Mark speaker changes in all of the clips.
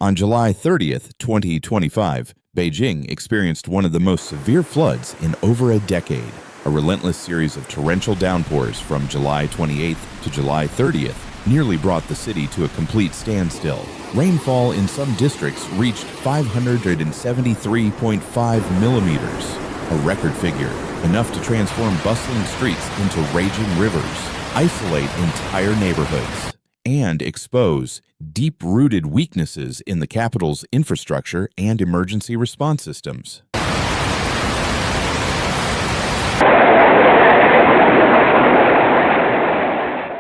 Speaker 1: On July 30th, 2025, Beijing experienced one of the most severe floods in over a decade. A relentless series of torrential downpours from July 28th to July 30th nearly brought the city to a complete standstill. Rainfall in some districts reached 573.5 millimeters, a record figure, enough to transform bustling streets into raging rivers, isolate entire neighborhoods, and expose deep-rooted weaknesses in the capital's infrastructure and emergency response systems.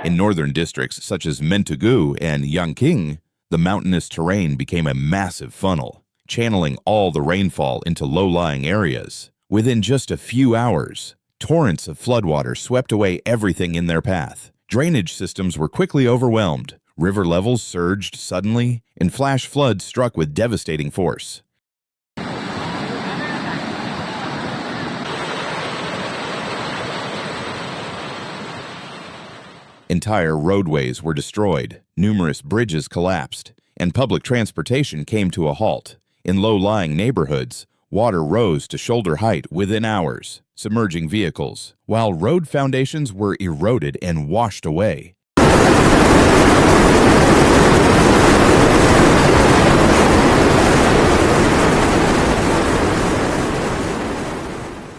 Speaker 1: In northern districts such as Mentegu and Yangqing, the mountainous terrain became a massive funnel, channeling all the rainfall into low-lying areas. Within just a few hours, torrents of floodwater swept away everything in their path. Drainage systems were quickly overwhelmed, river levels surged suddenly, and flash floods struck with devastating force. Entire roadways were destroyed, numerous bridges collapsed, and public transportation came to a halt. In low-lying neighborhoods, water rose to shoulder height within hours, submerging vehicles, while road foundations were eroded and washed away.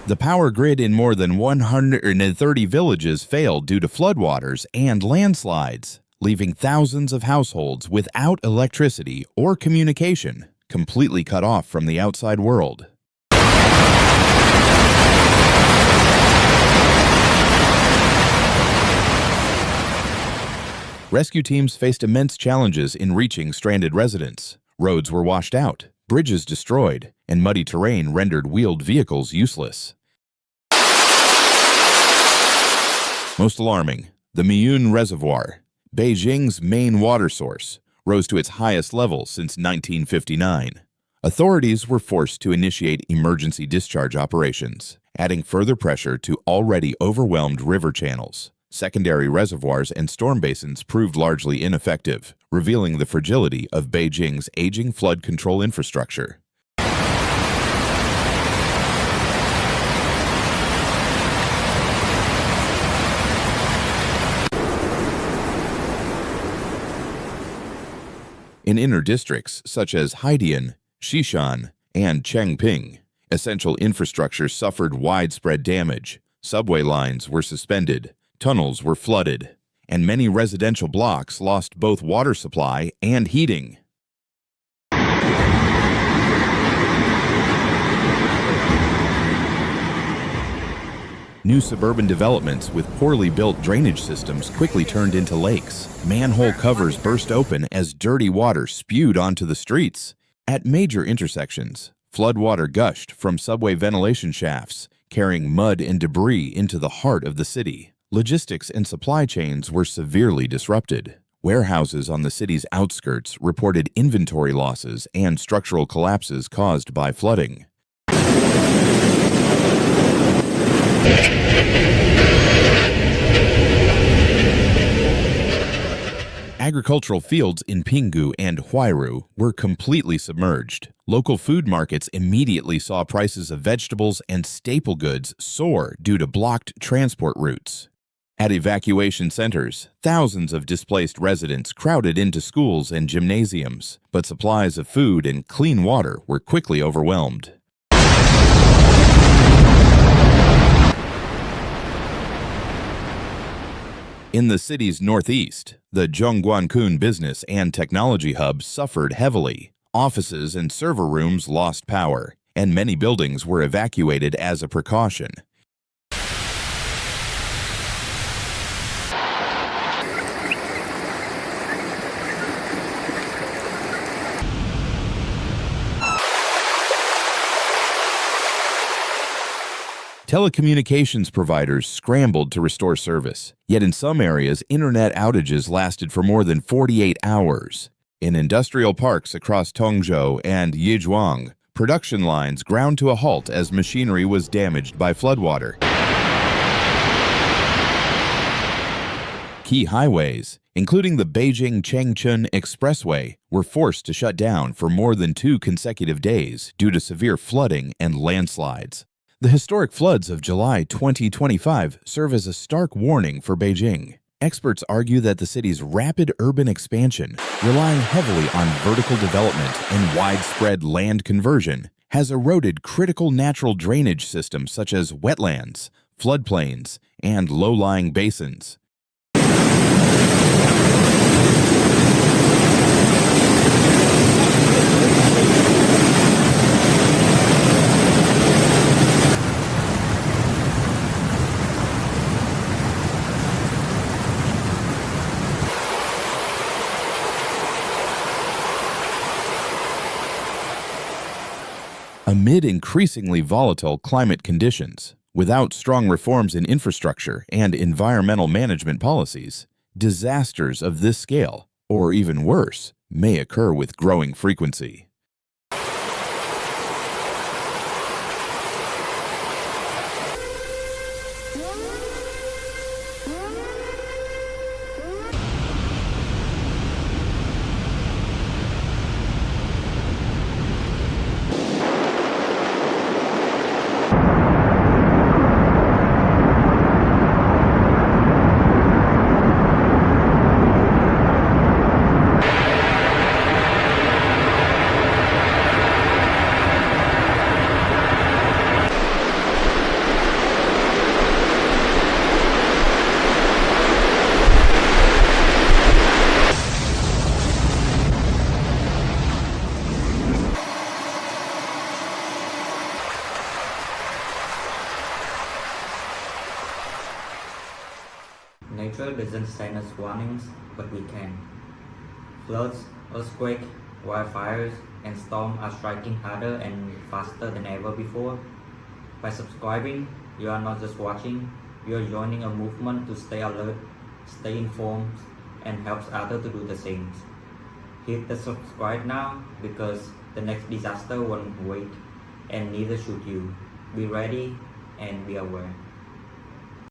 Speaker 1: The power grid in more than 130 villages failed due to floodwaters and landslides, leaving thousands of households without electricity or communication, completely cut off from the outside world. Rescue teams faced immense challenges in reaching stranded residents. Roads were washed out, bridges destroyed, and muddy terrain rendered wheeled vehicles useless. Most alarming, the Miyun Reservoir, Beijing's main water source, rose to its highest level since 1959. Authorities were forced to initiate emergency discharge operations, adding further pressure to already overwhelmed river channels. Secondary reservoirs and storm basins proved largely ineffective, revealing the fragility of Beijing's aging flood control infrastructure. In inner districts such as Haidian, Xishan, and Chengping, essential infrastructure suffered widespread damage. Subway lines were suspended, tunnels were flooded, and many residential blocks lost both water supply and heating. New suburban developments with poorly built drainage systems quickly turned into lakes. Manhole covers burst open as dirty water spewed onto the streets. At major intersections, floodwater gushed from subway ventilation shafts, carrying mud and debris into the heart of the city. Logistics and supply chains were severely disrupted. Warehouses on the city's outskirts reported inventory losses and structural collapses caused by flooding. Agricultural fields in Pinggu and Huairu were completely submerged. Local food markets immediately saw prices of vegetables and staple goods soar due to blocked transport routes. At evacuation centers, thousands of displaced residents crowded into schools and gymnasiums, but supplies of food and clean water were quickly overwhelmed. In the city's northeast, the Zhongguancun business and technology hub suffered heavily. Offices and server rooms lost power, and many buildings were evacuated as a precaution. Telecommunications providers scrambled to restore service, yet in some areas, internet outages lasted for more than 48 hours. In industrial parks across Tongzhou and Yizhuang, production lines ground to a halt as machinery was damaged by floodwater. Key highways, including the Beijing-Changchun Expressway, were forced to shut down for more than 2 consecutive days due to severe flooding and landslides. The historic floods of July 2025 serve as a stark warning for Beijing. Experts argue that the city's rapid urban expansion, relying heavily on vertical development and widespread land conversion, has eroded critical natural drainage systems such as wetlands, floodplains, and low-lying basins. Amid increasingly volatile climate conditions, without strong reforms in infrastructure and environmental management policies, disasters of this scale, or even worse, may occur with growing frequency.
Speaker 2: Nature doesn't send us warnings, but we can. Floods, earthquakes, wildfires, and storms are striking harder and faster than ever before. By subscribing, you are not just watching, you are joining a movement to stay alert, stay informed, and helps others to do the same. Hit the subscribe now because the next disaster won't wait, and neither should you. Be ready and be aware.